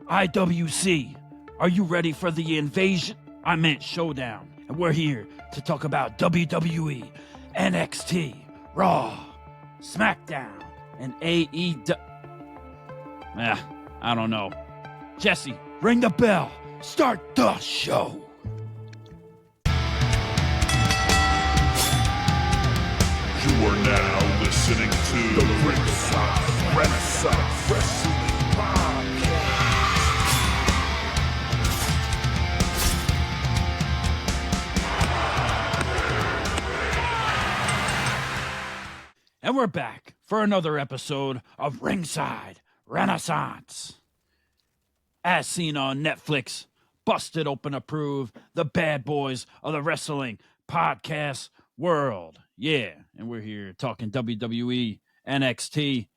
IWC, are you ready for the invasion? I meant Showdown, and we're here to talk about WWE, NXT, RAW, SmackDown, and AEW. I don't know. Jesse, ring the bell. Start the show. You are now listening to the Ringside Renaissance Wrestling Podcast. And we're back for another episode of Ringside Renaissance. As seen on Netflix, Busted Open Approved, the bad boys of the wrestling podcast world. Yeah, and we're here talking WWE, NXT,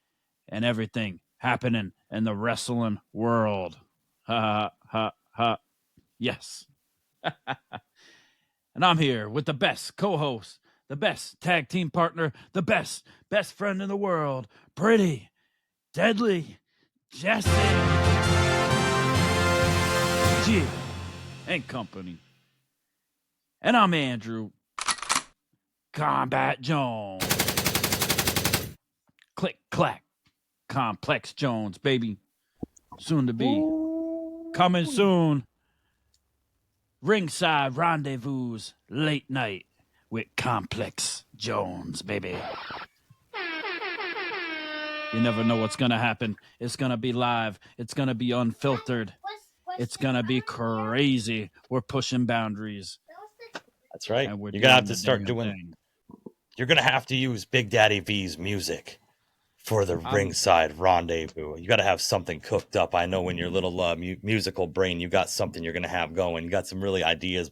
and everything happening in the wrestling world. Ha, ha, ha. Yes. And I'm here with the best co-host, the best tag team partner, the best friend in the world, Pretty Deadly Jesse G and company. And I'm Andrew Kombat Jones. Click, clack. Complex Jones, baby. Soon to be. Coming soon. Ringside Rendezvous late night with Complex Jones, baby. You never know what's going to happen. It's going to be live. It's going to be unfiltered. It's going to be crazy. We're pushing boundaries. That's right. You're going to have to start doing thing. You're going to have to use Big Daddy V's music for the Ringside Rendezvous. You got to have something cooked up. I know in your little musical brain, you got something you're going to have going. You got some really ideas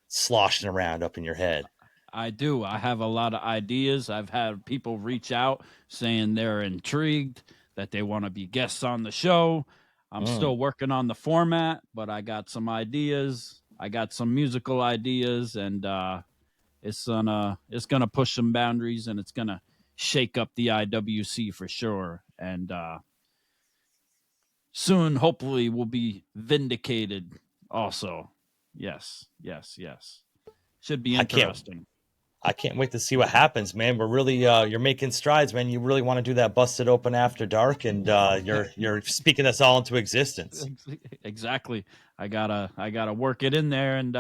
sloshing around up in your head. I do. I have a lot of ideas. I've had people reach out saying they're intrigued, that they want to be guests on the show. I'm still working on the format, but I got some ideas. I got some musical ideas, and it's gonna push some boundaries, and it's gonna shake up the IWC for sure. And soon, hopefully, we'll be vindicated. Also, yes. Should be interesting. I can't wait to see what happens, man. We're really you're making strides, man. You really want to do that Busted Open After Dark, and you're speaking us all into existence. Exactly. I gotta work it in there and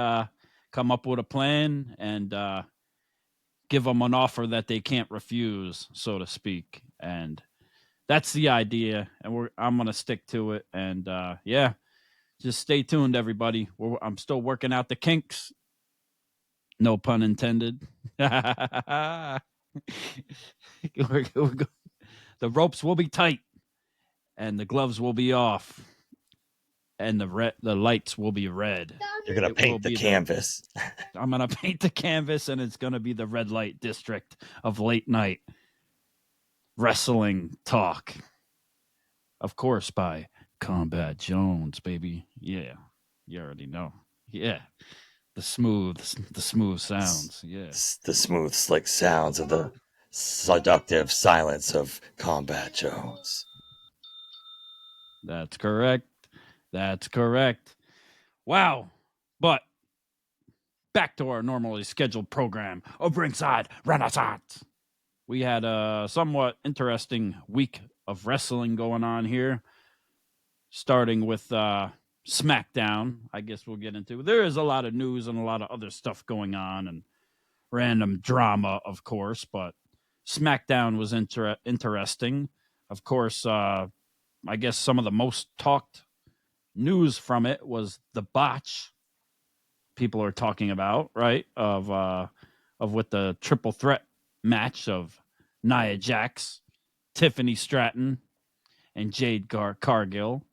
come up with a plan and give them an offer that they can't refuse, so to speak. And that's the idea, and I'm gonna stick to it. And just stay tuned, everybody. I'm still working out the kinks. No pun intended. The ropes will be tight, and the gloves will be off, and the lights will be red. You're gonna paint the canvas. I'm gonna paint the canvas, and it's gonna be the red light district of late night wrestling talk. Of course, by Kombat Jones, baby. Yeah, you already know. Yeah. The smooth sounds, yeah. The smooth, slick sounds of the seductive silence of Kombat Jones. That's correct. Wow. But back to our normally scheduled program of Ringside Renaissance. We had a somewhat interesting week of wrestling going on here, starting with SmackDown. I guess we'll get into. There is a lot of news and a lot of other stuff going on and random drama, of course, but SmackDown was interesting. Of course, I guess some of the most talked news from it was the botch people are talking about, right? Of with the triple threat match of Nia Jax, Tiffany Stratton, and Jade Cargill.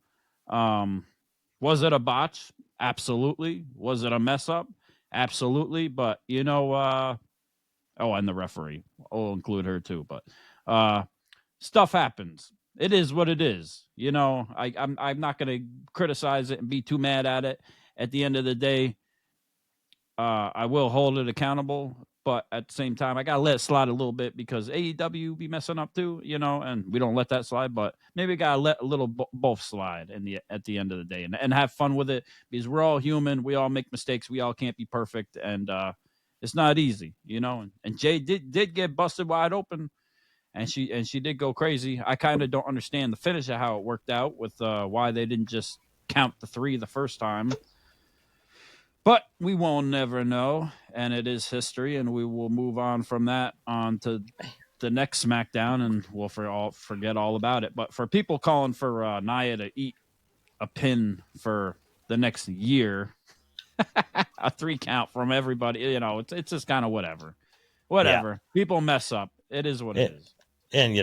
Was it a botch? Absolutely. Was it a mess up? Absolutely. But, and the referee. I'll include her too. But stuff happens. It is what it is. I'm not going to criticize it and be too mad at it. At the end of the day, I will hold it accountable. But at the same time, I gotta let it slide a little bit because AEW be messing up too, and we don't let that slide. But maybe gotta let a little both slide at the end of the day, and have fun with it because we're all human. We all make mistakes. We all can't be perfect, and it's not easy, And Jay did get busted wide open, and she did go crazy. I kind of don't understand the finish of how it worked out with why they didn't just count the 3 the first time. But we will never know, and it is history, and we will move on from that on to the next SmackDown, and we'll forget all about it. But for people calling for Nia to eat a pin for the next year, a 3 count from everybody, it's just kind of whatever. Yeah. People mess up. It is what it is. And,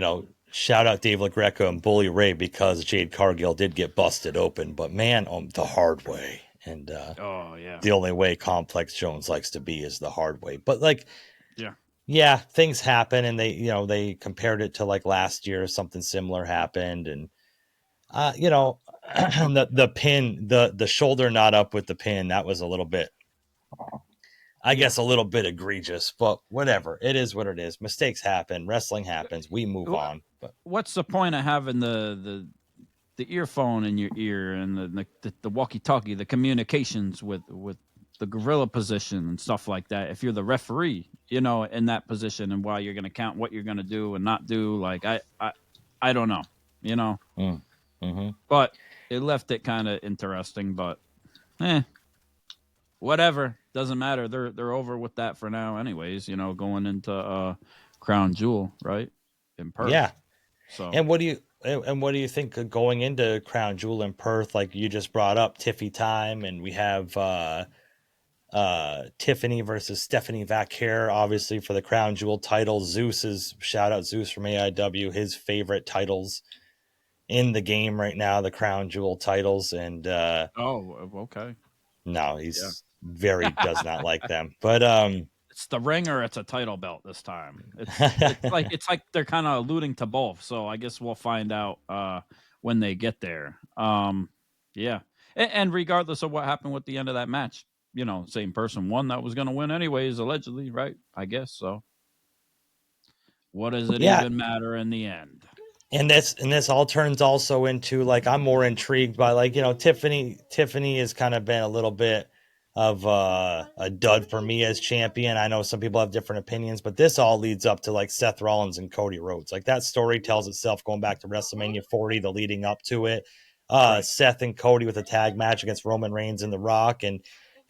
shout out Dave LaGreca and Bully Ray because Jade Cargill did get busted open, but man, the hard way. And the only way Complex Jones likes to be is the hard way. But things happen, and they compared it to like last year, something similar happened, and the pin, the shoulder not up with the pin, that was a little bit, I guess, a little bit egregious, but whatever. It is what it is. Mistakes happen. Wrestling happens. We move on. But what's the point of having the earphone in your ear and the walkie-talkie, the communications with the gorilla position and stuff like that? If you're the referee, in that position, and while you're going to count what you're going to do and not do, like I don't know, Mm-hmm. But it left it kind of interesting. But whatever, doesn't matter. They're over with that for now, anyways. Going into Crown Jewel, right, in Perth. Yeah. So and what do you think of going into Crown Jewel in Perth? Like you just brought up Tiffy time, and we have Tiffany versus Stephanie Vaquer, obviously for the Crown Jewel title. Shout out Zeus from AIW, his favorite titles in the game right now, the Crown Jewel titles. And okay. No, he's does not like them. But it's the ring or it's a title belt this time. It's like they're kind of alluding to both. So I guess we'll find out when they get there. Yeah. And regardless of what happened with the end of that match, same person won that was going to win anyways, allegedly, right? I guess so. What does it even matter in the end? And this all turns also into, like, I'm more intrigued by, like, Tiffany has kind of been a little bit of a dud for me as champion. I know some people have different opinions, but this all leads up to like Seth Rollins and Cody Rhodes. Like that story tells itself going back to WrestleMania 40, the leading up to it. Right. Seth and Cody with a tag match against Roman Reigns and The Rock, and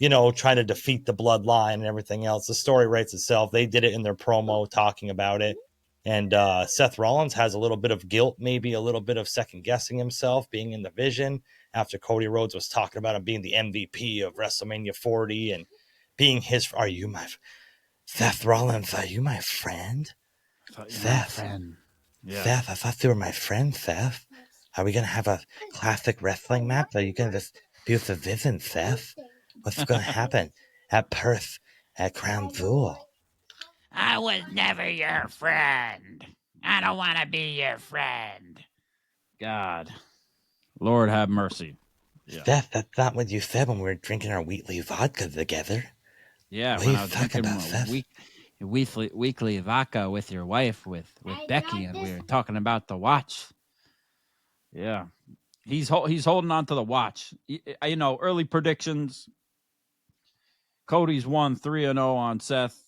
trying to defeat the Bloodline and everything else. The story writes itself. They did it in their promo talking about it. And Seth Rollins has a little bit of guilt, maybe a little bit of second guessing himself being in the vision after Cody Rhodes was talking about him being the MVP of WrestleMania 40 and being Seth Rollins, are you my friend? Seth, yeah. Seth, I thought you were my friend, Seth. Are we going to have a classic wrestling match? Are you going to just be with the vision, Seth? What's going to happen at Perth at Crown Jewel? I was never your friend. I don't want to be your friend. God. Lord have mercy. Yeah. Seth, that's not what you said when we were drinking our weekly vodka together. Yeah, what when I was drinking about, weekly vodka with your wife, with Becky, and we were talking about the watch. Yeah. He's holding on to the watch. Early predictions. Cody's won 3-0 on Seth.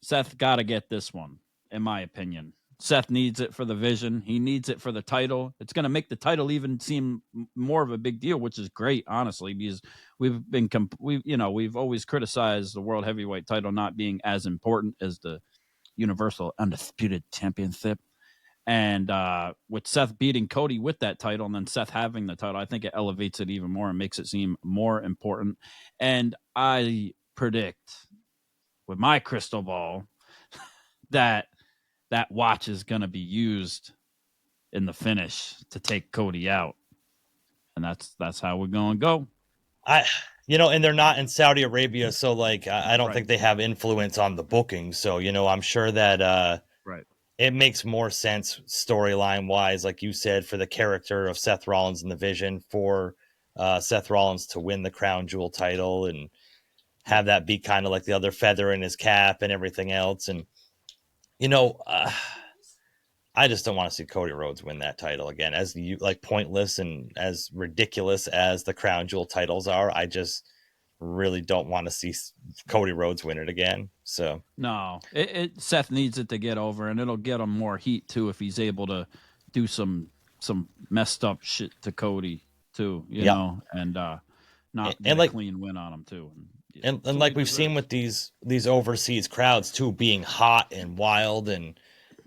Seth got to get this one, in my opinion. Seth needs it for the vision. He needs it for the title. It's going to make the title even seem more of a big deal, which is great, honestly, because we've always criticized the World Heavyweight title not being as important as the Universal Undisputed Championship. And with Seth beating Cody with that title and then Seth having the title, I think it elevates it even more and makes it seem more important. And I predict with my crystal ball that watch is going to be used in the finish to take Cody out. And that's how we're going to go. And they're not in Saudi Arabia. So like, I don't think they have influence on the booking. So, I'm sure that, it makes more sense storyline wise, like you said, for the character of Seth Rollins and the vision for Seth Rollins to win the Crown Jewel title. And have that be kind of like the other feather in his cap and everything else. And, I just don't want to see Cody Rhodes win that title again. As pointless and as ridiculous as the Crown Jewel titles are, I just really don't want to see Cody Rhodes win it again. So no, Seth needs it to get over, and it'll get him more heat too if he's able to do some messed up shit to Cody too, you know, and not get a clean win on him too. And like we've seen with these overseas crowds too, being hot and wild and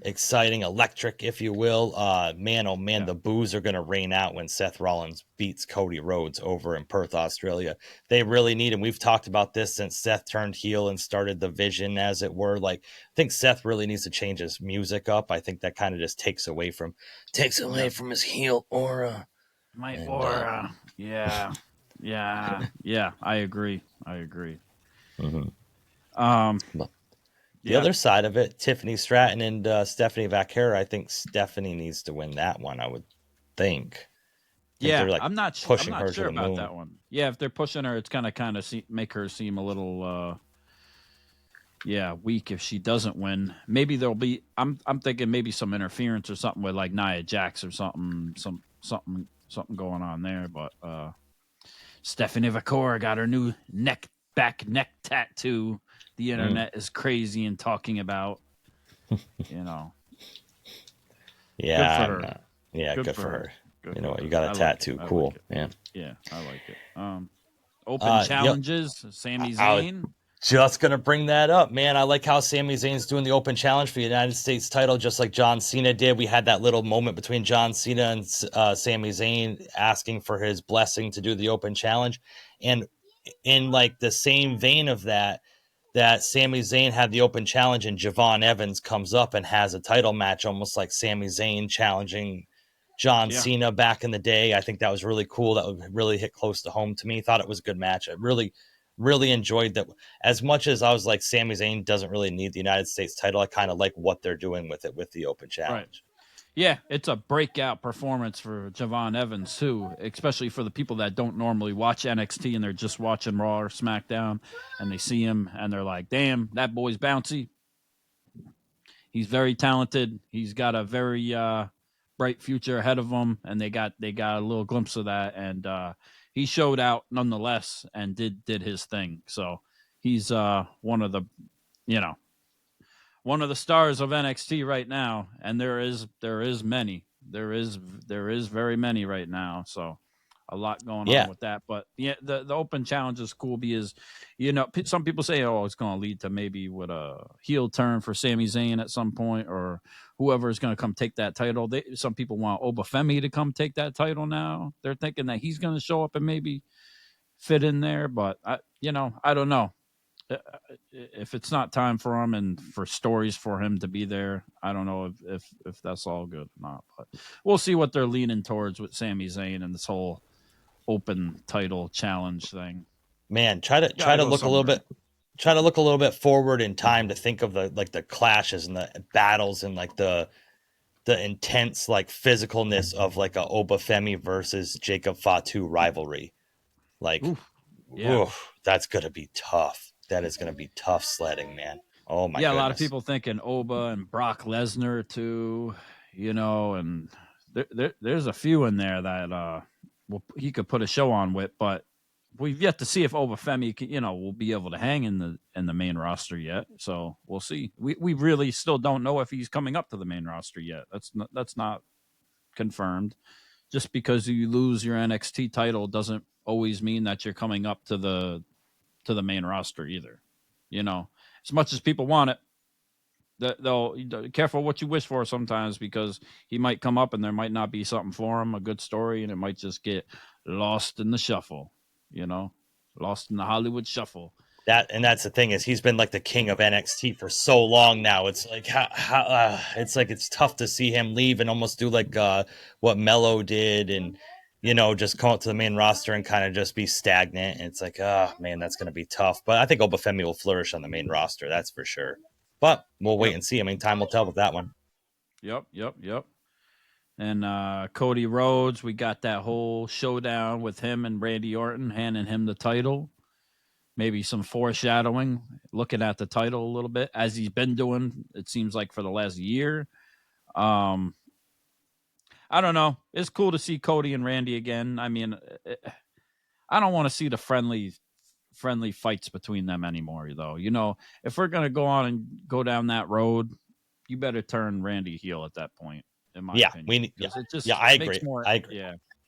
exciting, electric, if you will. Man, oh man, the boos are going to rain out when Seth Rollins beats Cody Rhodes over in Perth, Australia. They really need, and we've talked about this since Seth turned heel and started the vision, as it were. Like, I think Seth really needs to change his music up. I think that kind of just takes away from his heel aura. My aura. Yeah. I agree. Mm-hmm. The other side of it, Tiffany Stratton and Stephanie Vaquera, I think Stephanie needs to win that one, I would think. Yeah, like I'm not pushing I'm her not sure to the about moon. that one. Yeah, if they're pushing her, it's gonna kind of make her seem a little weak if she doesn't win. Maybe there'll be I'm thinking maybe some interference or something with like Nia Jax or something going on there. But Stephanie Vaquera got her new neck tattoo. The internet is crazy and talking about, Yeah, good for her. good for her. Good you know what? her. You got a tattoo. Like cool. Yeah, I like it. Open challenges. Sami Zayn. Just gonna bring that up, man. I like how Sami Zayn's doing the open challenge for the United States title, just like John Cena did. We had that little moment between John Cena and Sami Zayn asking for his blessing to do the open challenge, and in like the same vein of that Sami Zayn had the open challenge and Javon Evans comes up and has a title match, almost like Sami Zayn challenging John Cena back in the day. I think that was really cool. That would really hit close to home to me. Thought it was a good match. I really enjoyed that. As much as I was like, Sami Zayn doesn't really need the United States title, I kind of like what they're doing with it with the open challenge. Right. Yeah, it's a breakout performance for Javon Evans, too, especially for the people that don't normally watch NXT and they're just watching Raw or SmackDown, and they see him and they're like, damn, that boy's bouncy. He's very talented. He's got a very bright future ahead of him, and they got a little glimpse of that, and he showed out nonetheless and did his thing. So he's one of the stars of NXT right now, and there is many. There is very many right now. So a lot going on with that. But yeah, the open challenge is cool because, some people say, oh, it's going to lead to maybe with a heel turn for Sami Zayn at some point, or whoever is going to come take that title. Some people want Oba Femi to come take that title now. They're thinking that he's going to show up and maybe fit in there. But I don't know. If it's not time for him and for stories for him to be there, I don't know if that's all good or not. But we'll see what they're leaning towards with Sami Zayn and this whole open title challenge thing. Man, try to look a little bit forward in time to think of the clashes and the battles and like the intense like physicalness of like a Oba Femi versus Jacob Fatu rivalry. Like, that's gonna be tough. That is going to be tough sledding, man. Oh my goodness. A lot of people thinking Oba and Brock Lesnar too, and there's a few in there that he could put a show on with, but we've yet to see if Oba Femi will be able to hang in the main roster yet. So we'll see. We really still don't know if he's coming up to the main roster yet. That's not confirmed. Just because you lose your NXT title doesn't always mean that you're coming up to the main roster either. As much as people want it, they'll careful what you wish for sometimes, because he might come up and there might not be something for him, a good story, and it might just get lost in the shuffle, lost in the Hollywood shuffle. That's the thing, is he's been like the king of NXT for so long now. It's like it's tough to see him leave and almost do like what Mello did, and just come up to the main roster and kind of just be stagnant. And it's like, oh man, that's going to be tough. But I think Oba Femi will flourish on the main roster. That's for sure. But we'll wait and see. I mean, time will tell with that one. Yep. And Cody Rhodes, we got that whole showdown with him and Randy Orton handing him the title. maybe some foreshadowing, looking at the title a little bit, as he's been doing, it seems like, for the last year. I don't know. It's cool to see Cody and Randy again. I mean, I don't want to see the friendly fights between them anymore, though. You know, if we're going to go on and go down that road, you better turn Randy heel at that point, in my opinion. I agree.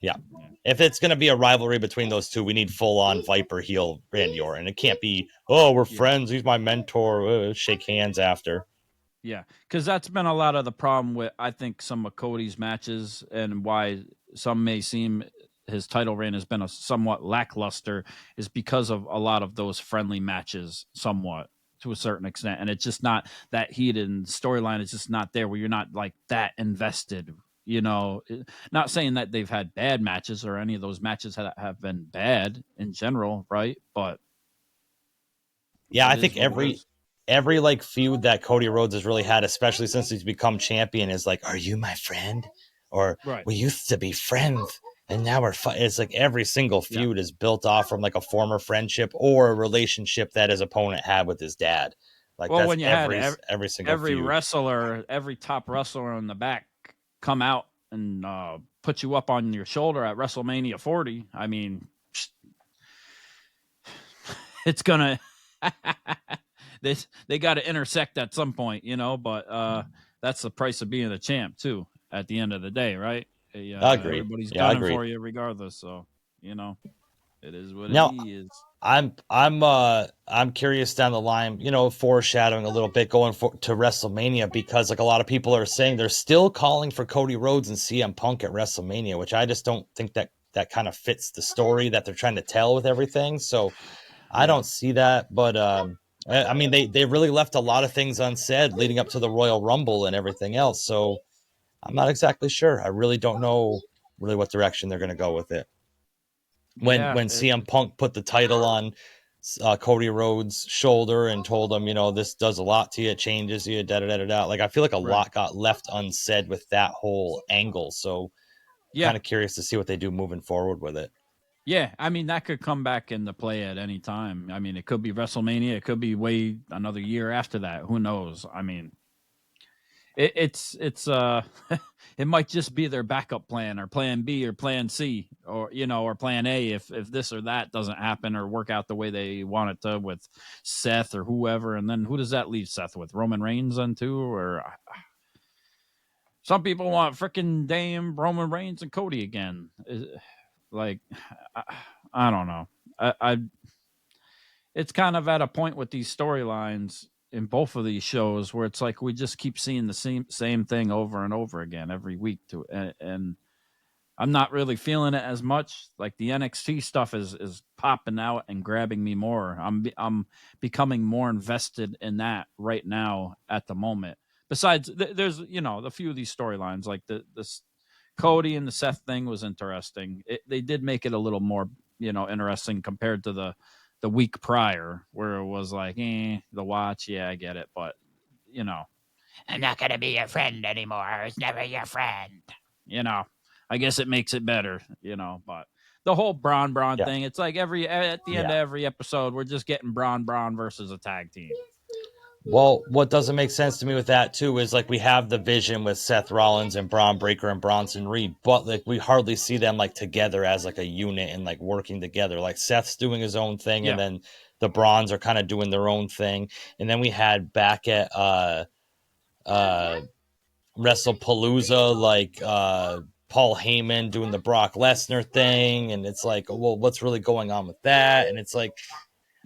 Yeah. If it's going to be a rivalry between those two, we need full-on Viper heel Randy Orton. It can't be, oh, we're friends, he's my mentor, shake hands after. Yeah, because that's been a lot of the problem with, I think, some of Cody's matches, and why some may seem his title reign has been a somewhat lackluster, is because of a lot of those friendly matches, somewhat, to a certain extent. And it's just not that heated, and storyline is just not there, where you're not like that invested. You know, not saying that they've had bad matches, or any of those matches have been bad in general, right? But yeah, I think every like feud that Cody Rhodes has really had, especially since he's become champion, is like, are you my friend? Or we used to be friends and now we're it's like every single feud is built off from like a former friendship or a relationship that his opponent had with his dad. Like, well, that's when you every single feud. wrestler, every top wrestler in the back come out and put you up on your shoulder at WrestleMania 40, I mean, it's gonna they got to intersect at some point, you know. But that's the price of being a champ too, at the end of the day, right? Agreed. Everybody's gunning for you regardless, so you know, it is what it is. I'm curious down the line, you know, foreshadowing a little bit going to WrestleMania, because like a lot of people are saying they're still calling for Cody Rhodes and CM Punk at WrestleMania, which I just don't think that kind of fits the story that they're trying to tell with everything. So I don't see that, but I mean, they really left a lot of things unsaid leading up to the Royal Rumble and everything else. So I'm not exactly sure. I really don't know really what direction they're going to go with it. When CM Punk put the title on Cody Rhodes' shoulder and told him, you know, this does a lot to you, it changes you, like, I feel like a lot got left unsaid with that whole angle. So kind of curious to see what they do moving forward with it. Yeah, I mean, that could come back into play at any time. I mean, it could be WrestleMania, it could be way another year after that. Who knows? I mean, it's it might just be their backup plan, or plan B, or plan C, or you know, or plan A if this or that doesn't happen or work out the way they want it to with Seth or whoever. And then who does that leave Seth with? Roman Reigns then too? Or some people want freaking damn Roman Reigns and Cody again. Like, I don't know. I it's kind of at a point with these storylines in both of these shows where it's like we just keep seeing the same thing over and over again every week and I'm not really feeling it as much. Like, the NXT stuff is popping out and grabbing me more. I'm becoming more invested in that right now at the moment. Besides, there's, you know, a few of these storylines, like this Cody and the Seth thing was interesting. They did make it a little more, you know, interesting compared to the week prior, where it was like, the watch, I get it, but you know, I'm not gonna be your friend anymore. I was never your friend. You know, I guess it makes it better, you know. But the whole Braun thing, it's like at the end of every episode, we're just getting Braun versus a tag team. Well, what doesn't make sense to me with that too is like we have the vision with Seth Rollins and Braun Breaker and Bronson Reed, but like we hardly see them like together as like a unit and like working together. Like Seth's doing his own thing, and then the Brauns are kind of doing their own thing. And then we had back at WrestlePalooza, like Paul Heyman doing the Brock Lesnar thing, and it's like, well, what's really going on with that? And it's like,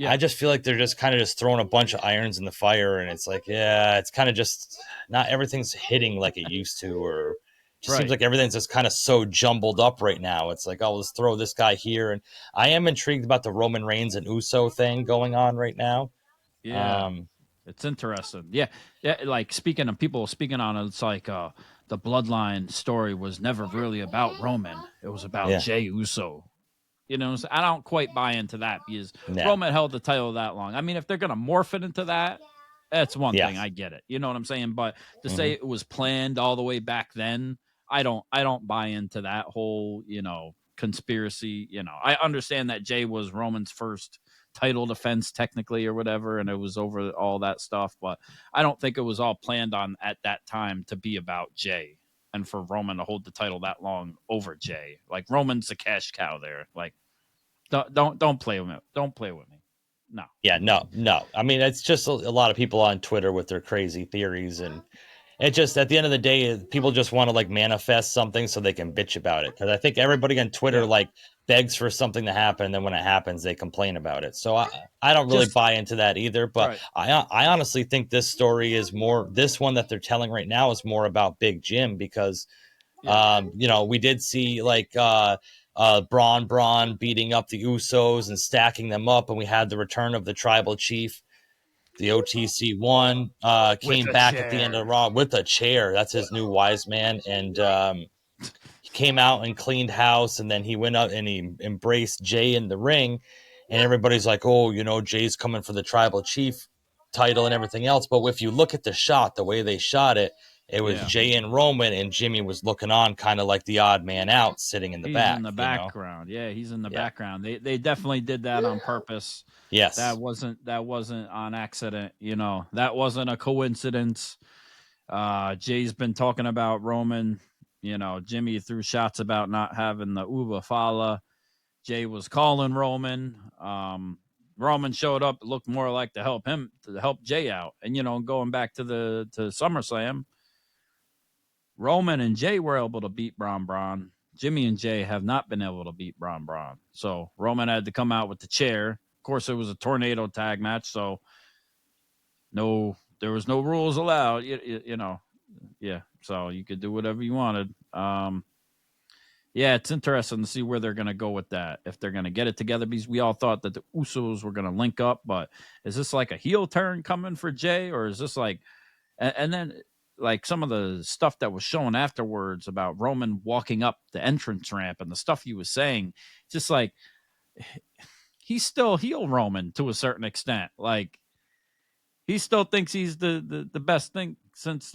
I just feel like they're just kind of just throwing a bunch of irons in the fire, and it's like, it's kind of just not everything's hitting like it used to, or it just seems like everything's just kind of so jumbled up right now. It's like, oh, let's throw this guy here. And I am intrigued about the Roman Reigns and Uso thing going on right now. It's interesting. Yeah. Like, speaking of people speaking on it, it's like the Bloodline story was never really about Roman. It was about Jey Uso. You know, I don't quite buy into that, because Roman held the title that long. I mean, if they're going to morph it into that, that's one thing. I get it. You know what I'm saying? But to say it was planned all the way back then, I don't buy into that whole, you know, conspiracy. You know, I understand that Jey was Roman's first title defense technically or whatever, and it was over all that stuff. But I don't think it was all planned on at that time to be about Jey and for Roman to hold the title that long over Jey. Like Roman's a cash cow there. Like don't play with me. Don't play with me. No. Yeah, no. I mean, it's just a lot of people on Twitter with their crazy theories, and it just at the end of the day, people just want to like manifest something so they can bitch about it. Because I think everybody on Twitter like begs for something to happen, and then when it happens, they complain about it. So I don't really buy into that either. But I honestly think this story is more, this one that they're telling right now is more about Big Jim, because you know, we did see like Braun beating up the Usos and stacking them up, and we had the return of the tribal chief. The OTC1 came back at the end of Raw with a chair. That's his new wise man. And he came out and cleaned house, and then he went out and he embraced Jey in the ring. And everybody's like, oh, you know, Jay's coming for the tribal chief title and everything else. But if you look at the shot, the way they shot it, it was Jey and Roman, and Jimmy was looking on kind of like the odd man out, sitting in the back. He's in the background. Yeah, he's in the background. They definitely did that on purpose. Yes. That wasn't on accident, you know. That wasn't a coincidence. Jay's been talking about Roman, you know. Jimmy threw shots about not having the Oba Femi. Jey was calling Roman. Roman showed up, it looked more like to help Jey out. And you know, going back to SummerSlam, Roman and Jey were able to beat Braun. Jimmy and Jey have not been able to beat Braun. So Roman had to come out with the chair. Of course, it was a tornado tag match, so there was no rules allowed. You know, yeah. So you could do whatever you wanted. Yeah, it's interesting to see where they're going to go with that. If they're going to get it together, because we all thought that the Usos were going to link up, but is this like a heel turn coming for Jey, or is this like, and then like some of the stuff that was shown afterwards about Roman walking up the entrance ramp and the stuff he was saying, just like he's still heel Roman to a certain extent. Like he still thinks he's the best thing since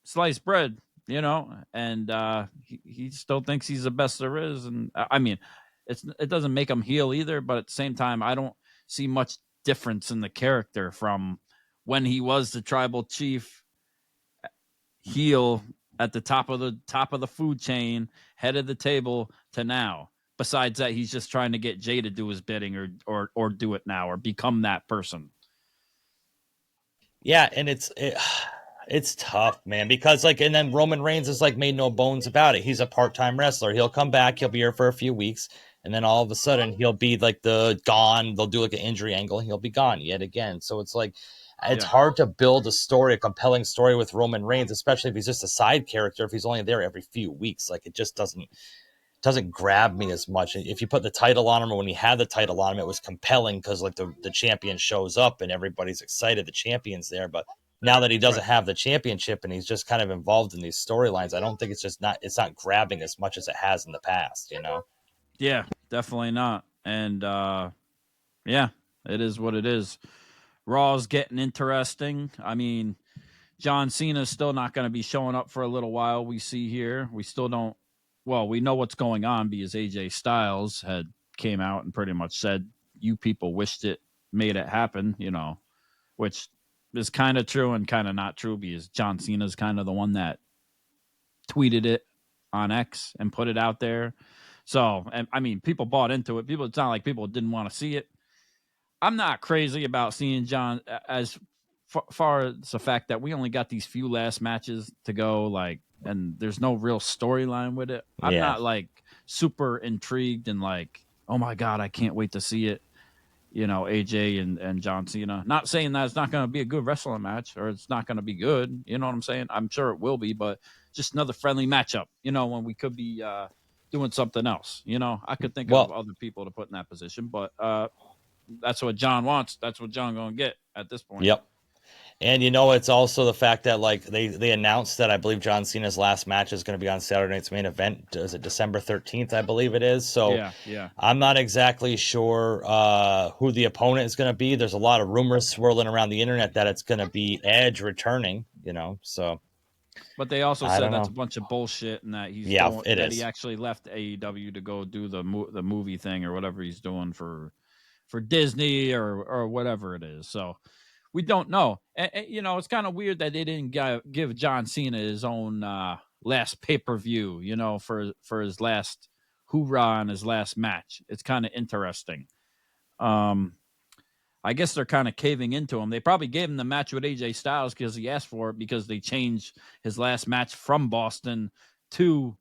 sliced bread, you know, and he still thinks he's the best there is. And I mean, it doesn't make him heel either, but at the same time, I don't see much difference in the character from when he was the tribal chief heel at the top of the food chain, head of the table, to now. Besides that, he's just trying to get Jey to do his bidding or do it now or become that person. Yeah, and it's tough, man, because like, and then Roman Reigns is like made no bones about it. He's a part-time wrestler. He'll come back, he'll be here for a few weeks, and then all of a sudden he'll be like gone. They'll do like an injury angle, and he'll be gone yet again. So it's like, it's hard to build a compelling story with Roman Reigns, especially if he's just a side character, if he's only there every few weeks. Like, it just doesn't grab me as much. If you put the title on him, or when he had the title on him, it was compelling because like the champion shows up and everybody's excited, the champion's there. But now that he doesn't have the championship and he's just kind of involved in these storylines, I don't think it's not grabbing as much as it has in the past, you know? Yeah, definitely not. And yeah, it is what it is. Raw's getting interesting. I mean, John Cena's still not going to be showing up for a little while. We see here. We still don't. Well, we know what's going on because AJ Styles had came out and pretty much said, you people wished it, made it happen, you know, which is kind of true and kind of not true because John Cena's kind of the one that tweeted it on X and put it out there. So, and I mean, people bought into it. It's not like people didn't want to see it. I'm not crazy about seeing John as far as the fact that we only got these few last matches to go, like, and there's no real storyline with it. I'm not like super intrigued and like, oh my God, I can't wait to see it. You know, AJ and John Cena. Not saying that it's not going to be a good wrestling match or it's not going to be good. You know what I'm saying? I'm sure it will be, but just another friendly matchup, you know, when we could be doing something else. You know, I could think of other people to put in that position, but that's what John wants. That's what John going to get at this point. Yep. And, you know, it's also the fact that, like, they announced that I believe John Cena's last match is going to be on Saturday night's main event. Is it December 13th, I believe it is? So yeah. I'm not exactly sure who the opponent is going to be. There's a lot of rumors swirling around the internet that it's going to be Edge returning, you know, so. But they also said that's a bunch of bullshit and that he's he actually left AEW to go do the movie thing or whatever he's doing for for Disney or whatever it is. So we don't know. And, it's kind of weird that they didn't give John Cena his own last pay-per-view, for his last hoorah and his last match. It's kind of interesting. I guess they're kind of caving into him. They probably gave him the match with AJ Styles because he asked for it, because they changed his last match from Boston to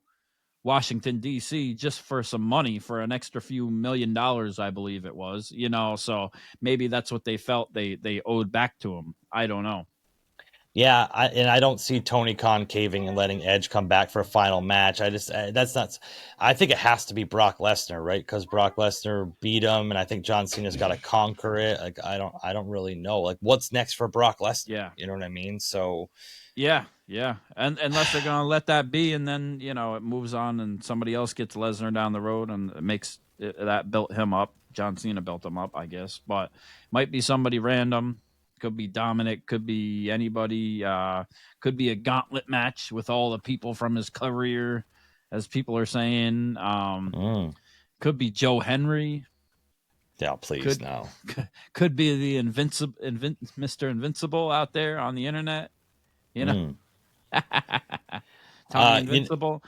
Washington, D.C. just for some money, for an extra few $1 million, I believe it was, so maybe that's what they felt they owed back to him. I don't know. Yeah, I don't see Tony Khan caving and letting Edge come back for a final match. That's not. I think it has to be Brock Lesnar, right? Because Brock Lesnar beat him, and I think John Cena's got to conquer it. Like I don't really know. Like what's next for Brock Lesnar? Yeah, you know what I mean. So yeah, and unless they're gonna let that be, and then it moves on, and somebody else gets Lesnar down the road, and it makes that built him up. John Cena built him up, I guess, but might be somebody random. Could be Dominic, could be anybody, could be a gauntlet match with all the people from his career, as people are saying. Could be Joe Henry. Yeah, please no. Could be the Mr. Invincible out there on the internet. Tommy Invincible.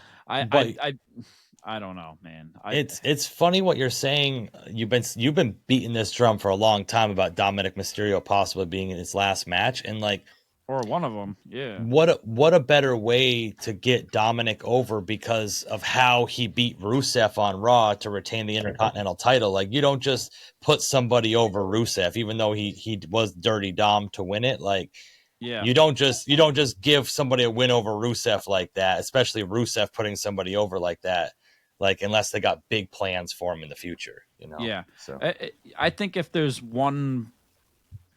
I don't know, man. It's funny what you're saying. You've been beating this drum for a long time about Dominic Mysterio possibly being in his last match, and or one of them. Yeah. What a better way to get Dominic over, because of how he beat Rusev on Raw to retain the Intercontinental title. Like you don't just put somebody over Rusev, even though he was Dirty Dom to win it. Like yeah, you don't just give somebody a win over Rusev like that, especially Rusev putting somebody over like that. Like, unless they got big plans for him in the future, Yeah. So I think if there's one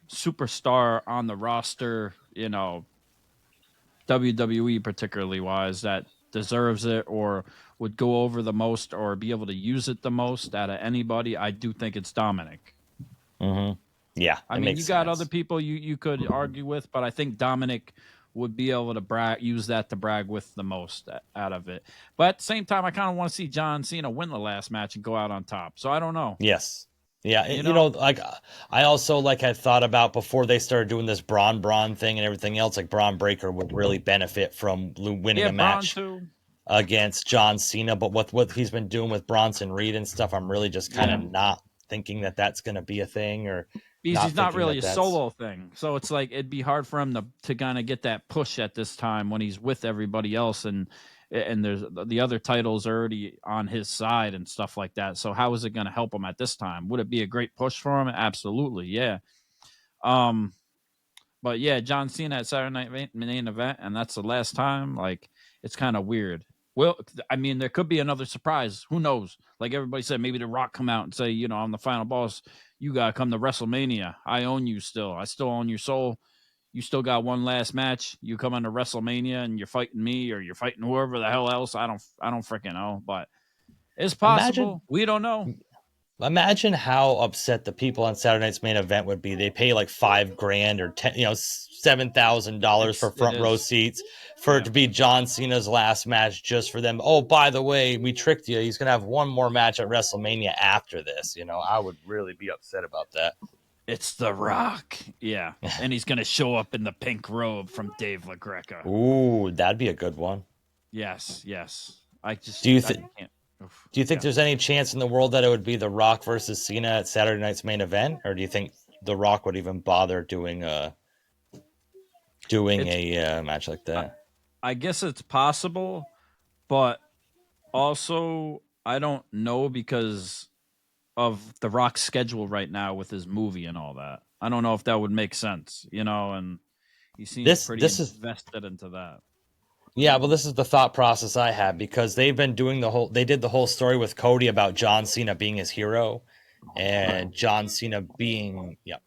superstar on the roster, WWE particularly wise, that deserves it or would go over the most or be able to use it the most out of anybody, I do think it's Dominic. Mm-hmm. Yeah, I mean, you got other people you could argue with, but I think Dominic would be able to use that to brag with the most out of it. But at the same time, I kind of want to see John Cena win the last match and go out on top. So I don't know. Yes. Yeah. Like I also had thought about before they started doing this Braun thing and everything else, like Braun Breaker would really benefit from winning a match against John Cena. But with what he's been doing with Bronson Reed and stuff, I'm really just kind of not thinking that that's going to be a thing, or because he's not really a solo thing. So it's like it'd be hard for him to kind of get that push at this time when he's with everybody else, and there's the other titles already on his side and stuff like that. So how is it going to help him at this time? Would it be a great push for him? Absolutely, yeah. But yeah, John Cena at Saturday Night main event, and that's the last time. Like, it's kind of weird. Well, I mean, there could be another surprise. Who knows? Like everybody said, maybe The Rock come out and say, I'm the final boss. You got to come to WrestleMania. I own you still. I still own your soul. You still got one last match. You come into WrestleMania and you're fighting me or you're fighting whoever the hell else. I don't freaking know, but it's possible. We don't know. Imagine how upset the people on Saturday Night's main event would be. They pay like $5,000 or $7,000 for front row seats for it to be John Cena's last match, just for them. Oh, by the way, we tricked you. He's gonna have one more match at WrestleMania after this. I would really be upset about that. It's The Rock, yeah, and he's gonna show up in the pink robe from Dave LaGreca. Ooh, that'd be a good one. Yes. Do you think there's any chance in the world that it would be The Rock versus Cena at Saturday Night's main event, or do you think The Rock would even bother doing a match like that? I guess it's possible, but also I don't know because of The Rock's schedule right now with his movie and all that. I don't know if that would make sense, and he seems pretty invested into that. Yeah, well, this is the thought process I had, because they've been doing they did the whole story with Cody about John Cena being his hero, and John Cena being the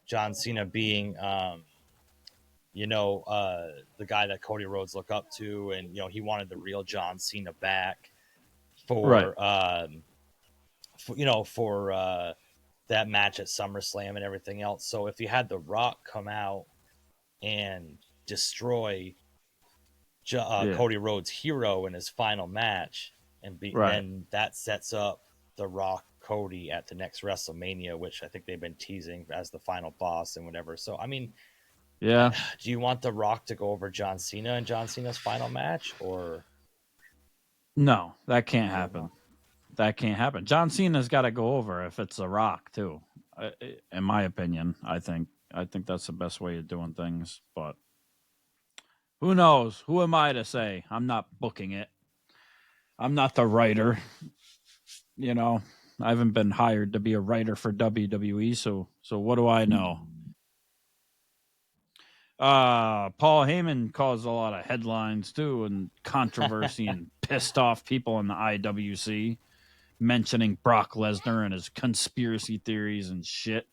guy that Cody Rhodes looked up to, and he wanted the real John Cena back for that match at SummerSlam and everything else. So if you had The Rock come out and destroy Cody Rhodes' hero in his final match, and that sets up The Rock Cody at the next WrestleMania, which I think they've been teasing as the final boss and whatever. So, I mean, Yeah. do you want The Rock to go over John Cena in John Cena's final match, or No, that can't happen. That can't happen. John Cena's got to go over if it's The Rock too. In my opinion, I think that's the best way of doing things. But who knows? Who am I to say? I'm not booking it. I'm not the writer. You know, I haven't been hired to be a writer for WWE. So what do I know? Paul Heyman caused a lot of headlines too, and controversy, and pissed off people in the IWC, mentioning Brock Lesnar and his conspiracy theories and shit,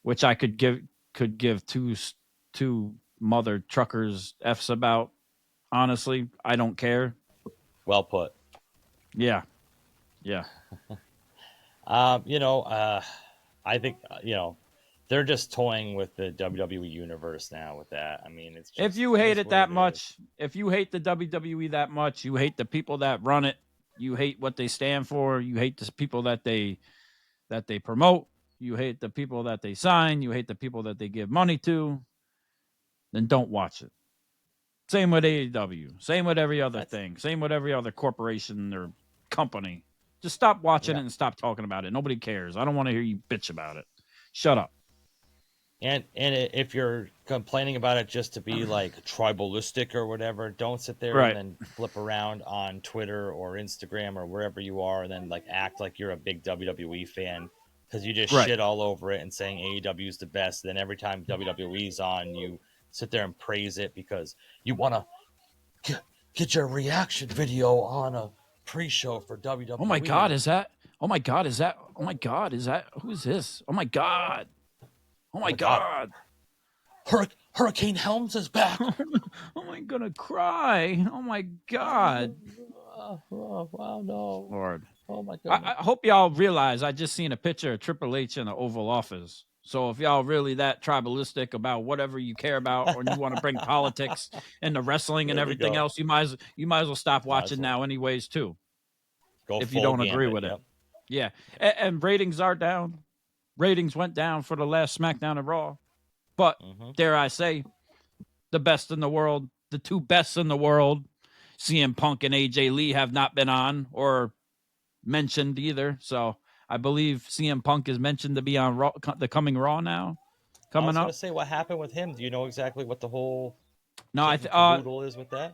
which I could give two mother truckers f's about. Honestly, I don't care. well put. Yeah. I think they're just toying with the WWE universe now with that. I mean, it's just, if you hate it that much, if you hate the WWE that much, you hate the people that run it, you hate what they stand for, you hate the people that they promote, you hate the people that they sign, you hate the people that they give money to, then don't watch it. Same with AEW, same with every other thing, same with every other corporation or company. Just stop watching it and stop talking about it. Nobody cares. I don't want to hear you bitch about it. Shut up. And if you're complaining about it just to be like tribalistic or whatever, don't sit there and then flip around on Twitter or Instagram or wherever you are and then like act like you're a big WWE fan because you just shit all over it and saying AEW is the best. Then every time WWE's on, you sit there and praise it because you want to get your reaction video on a pre-show for WWE. Oh my God, is that? Oh my God, is that? Oh my God, is that? Who is this? Oh my God. Oh my God. Hurricane Helms is back. Oh my, gonna cry. Oh my God. Wow, no. Lord. Oh my God. I hope y'all realize I just seen a picture of Triple H in the Oval Office. So if y'all really that tribalistic about whatever you care about, or you want to bring politics into wrestling and everything else, you might as well stop watching now, anyways. Too, if you don't agree with it, yeah. And ratings are down. Ratings went down for the last SmackDown RAW, but dare I say, the best in the world, the two best in the world, CM Punk and AJ Lee, have not been on or mentioned either. So I believe CM Punk is mentioned to be on Raw, the coming Raw now. Coming up. I was going to say, what happened with him? Do you know exactly what the whole caboodle is with that?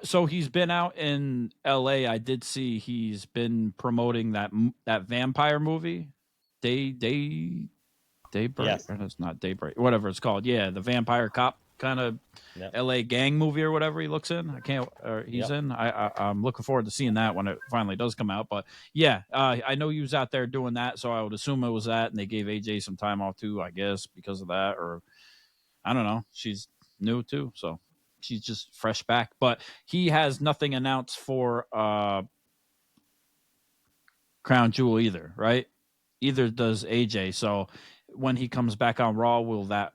So he's been out in LA. I did see he's been promoting that vampire movie. Daybreak. Yes. It's not Daybreak. Whatever it's called. Yeah, the vampire cop kind of LA gang movie or whatever he looks in. He's in. I'm looking forward to seeing that when it finally does come out. But yeah, I know he was out there doing that, so I would assume it was that, and they gave AJ some time off too, I guess, because of that, or I don't know. She's new too, so she's just fresh back. But he has nothing announced for Crown Jewel either, right? Either does AJ. So when he comes back on Raw, will that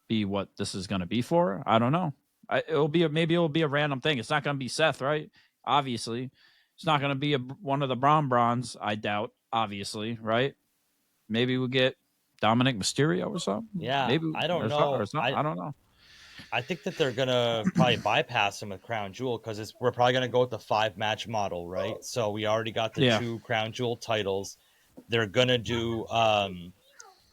be what this is going to be for? I don't know. Maybe it'll be a random thing. It's not going to be Seth, right? Obviously, it's not going to be one of the Brawns. I doubt. Obviously, right? Maybe we'll get Dominic Mysterio or something. Yeah, maybe I don't know. I don't know. I think that they're gonna probably bypass him with Crown Jewel because we're probably gonna go with the 5-match model, right? So we already got the 2 Crown Jewel titles. They're gonna do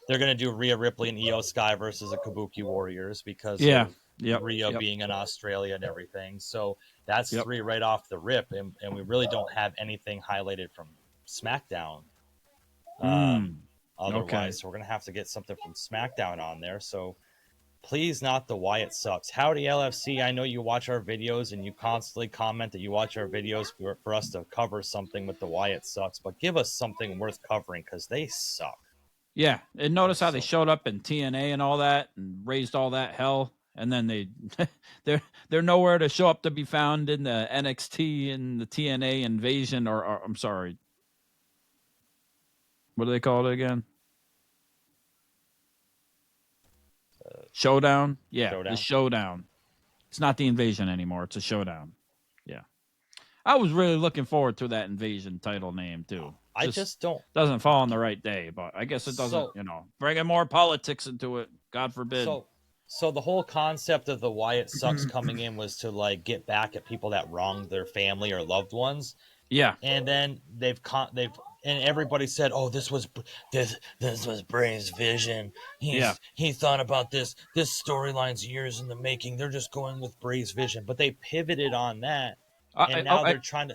Rhea Ripley and Io Sky versus the Kabuki Warriors because of Rhea being in Australia and everything. So that's 3 right off the rip, and we really don't have anything highlighted from SmackDown. Otherwise, so we're gonna have to get something from SmackDown on there. So please, not the Wyatt Sucks. Howdy LFC, I know you watch our videos and you constantly comment that you watch our videos for us to cover something with the Wyatt Sucks, but give us something worth covering because they suck. Yeah, and notice how they showed up in TNA and all that and raised all that hell, and then they're nowhere to show up to be found in the NXT and the TNA Invasion, or I'm sorry, what do they call it again? Showdown? Yeah, the Showdown. It's not the Invasion anymore. It's a Showdown. Yeah. I was really looking forward to that Invasion title name, too. I just don't. doesn't fall on the right day. But I guess it doesn't, bringing more politics into it. God forbid. So the whole concept of the Wyatt Sucks coming in was to like get back at people that wronged their family or loved ones. Yeah. And then they've and everybody said, "Oh, this was Bray's vision. He thought about this storyline's years in the making. They're just going with Bray's vision." But they pivoted on that, and now they're trying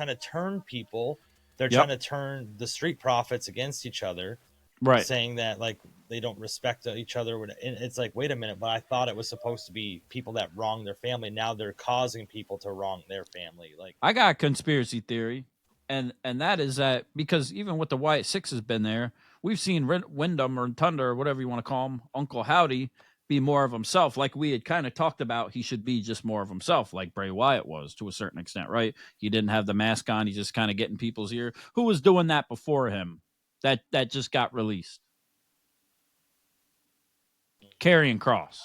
to turn people. They're trying to turn the Street Profits against each other, right? Saying that like they don't respect each other. And it's like, wait a minute, but I thought it was supposed to be people that wrong their family. Now they're causing people to wrong their family. Like, I got a conspiracy theory, and that is that because even with the Wyatt Six has been there, we've seen Wyndham or Thunder or whatever you want to call him, Uncle Howdy, be more of himself. Like we had kind of talked about, he should be just more of himself, like Bray Wyatt was to a certain extent, right? He didn't have the mask on. He's just kind of getting people's ear. Who was doing that before him? That just got released. Karrion Kross.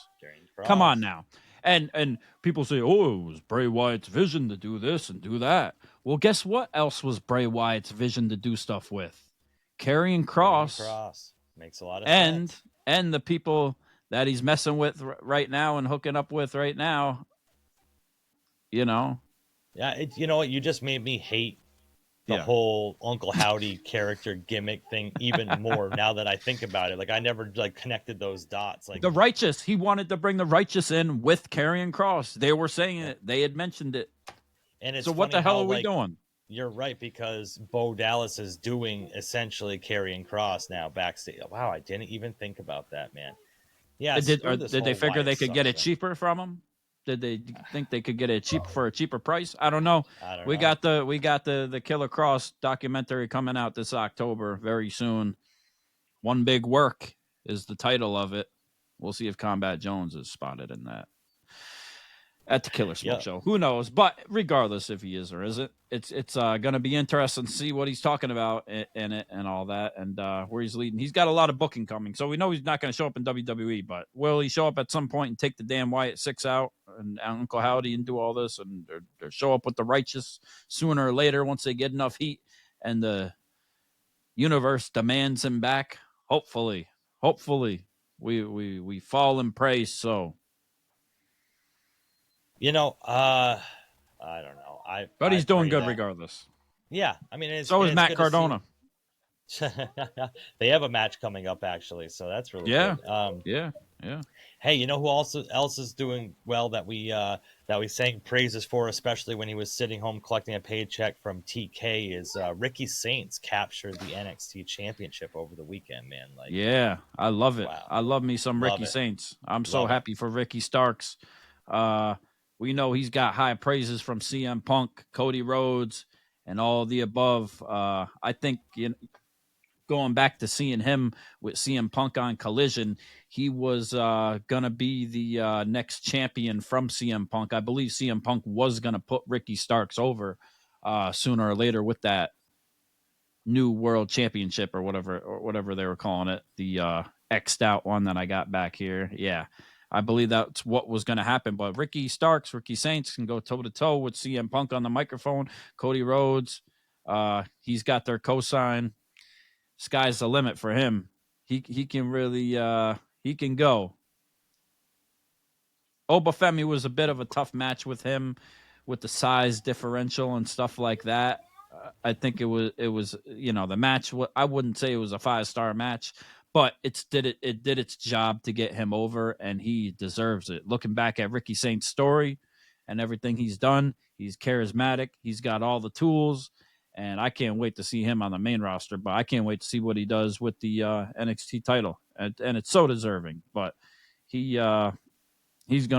Come on now. And people say, oh, it was Bray Wyatt's vision to do this and do that. Well, guess what else was Bray Wyatt's vision to do stuff with? Karrion Kross. Makes a lot of sense. And the people that he's messing with right now and hooking up with right now, Yeah, you know what? You just made me hate the whole Uncle Howdy character gimmick thing even more now that I think about it. Like I never connected those dots. Like the Righteous, he wanted to bring the Righteous in with Karrion Kross. They were saying it. They had mentioned it. And it's so what the hell are we doing? You're right, because Bo Dallas is doing essentially Karrion Kross now backstage. Wow, I didn't even think about that, man. Yeah, did they figure they could get it cheaper from him? Did they think they could get it for a cheaper price? I don't know. We got the Killer Kross documentary coming out this October very soon. One Big Work is the title of it. We'll see if Combat Jones is spotted in that at the Killer Smoke show. Who knows? But regardless if he is or isn't, it's going to be interesting to see what he's talking about in it and all that, and where he's leading. He's got a lot of booking coming, so we know he's not going to show up in WWE. But will he show up at some point and take the damn Wyatt Six out and Uncle Howdy and do all this, and or show up with the Righteous sooner or later once they get enough heat and the universe demands him back? Hopefully, we fall and pray so. I don't know. But he's doing good regardless. Yeah, I mean, so is Matt Cardona. They have a match coming up actually, so that's really good. Yeah. Hey, you know who else is doing well that we sang praises for, especially when he was sitting home collecting a paycheck from TK, is Ricky Saints captured the NXT championship over the weekend, man. Like, yeah, I love it. Wow. I love me some Ricky Saints. I'm so happy for Ricky Starks. We know he's got high praises from CM Punk, Cody Rhodes, and all the above. I think going back to seeing him with CM Punk on Collision, he was going to be the next champion from CM Punk. I believe CM Punk was going to put Ricky Starks over sooner or later with that new world championship or whatever they were calling it, the X'd out one that I got back here. Yeah. I believe that's what was going to happen. But Ricky Saints can go toe-to-toe with CM Punk on the microphone. Cody Rhodes, he's got their cosign. Sky's the limit for him. He can really he can go. Oba Femi was a bit of a tough match with him, with the size differential and stuff like that. I think it was the match. I wouldn't say it was a 5-star match, but it did its job to get him over, and he deserves it. Looking back at Ricky Saints' story and everything he's done, he's charismatic. He's got all the tools, and I can't wait to see him on the main roster. But I can't wait to see what he does with the NXT title, and it's so deserving. But he's going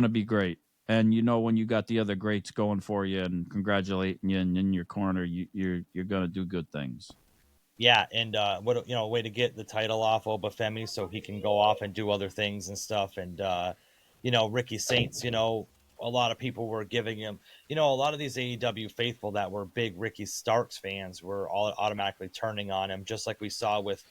to be great. And when you got the other greats going for you and congratulating you and in your corner, you're going to do good things. Yeah, and a way to get the title off Oba Femi so he can go off and do other things and stuff. And Ricky Saints, a lot of people were giving him, a lot of these AEW faithful that were big Ricky Starks fans were all automatically turning on him, just like we saw with